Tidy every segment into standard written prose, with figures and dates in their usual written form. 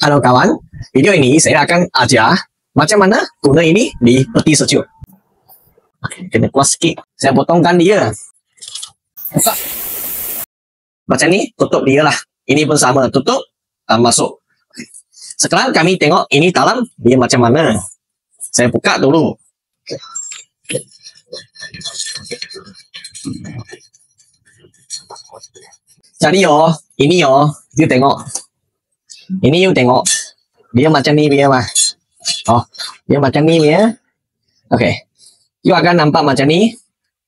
Halo kawan, video ini saya akan ajar macam mana guna ini di peti sejuk. Kena kuas sikit. Saya potongkan dia. Buka. Macam ni, tutup dia lah. Ini pun sama, tutup, masuk. Sekarang kami tengok ini dalam dia macam mana. Saya buka dulu. Jadi ini you tengok. Ini you tengok. Dia macam ni dia mah. Dia macam ni dia. Okey. You akan nampak macam ni.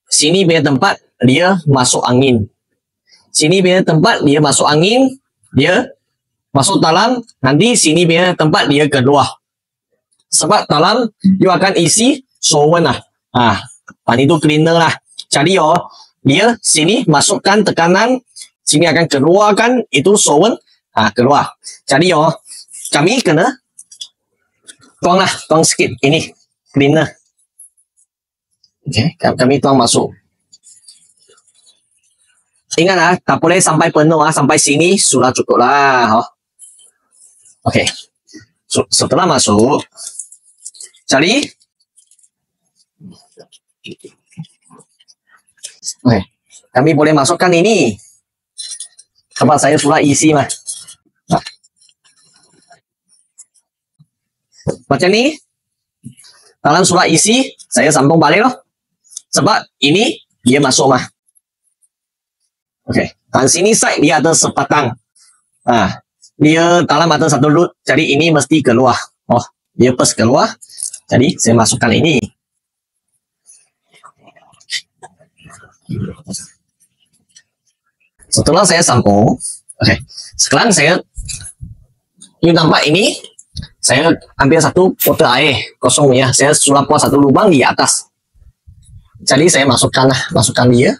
Sini punya tempat dia masuk angin. Sini punya tempat dia masuk angin, dia masuk dalam, nanti sini punya tempat dia keluar. Sebab dalam you akan isi shower lah. Itu cleaner lah. Jadi dia sini masukkan tekanan, sini akan keluarkan itu shower, keluar. Jadi kami kena tuang sikit ini cleaner. Okay, kami tuang masuk. Ingat tak boleh sampai penuh sampai sini sudah cukup lah. Okey. Setelah masuk, jadi kami boleh masukkan ini. Sebab saya sudah isi mah. Macam ni. Dalam sudah isi, saya sambung balik loh. Sebab ini dia masuk mah. Okey, dan sini side dia ada sepatang. Dia dalam ada satu loop, jadi ini mesti keluar. Dia pas keluar. Jadi saya masukkan ini. Setelah saya sambung, sekarang saya you nampak ini, saya ambil satu botol air kosong ya. Saya sudah buat satu lubang di atas. Jadi saya masukkan dia.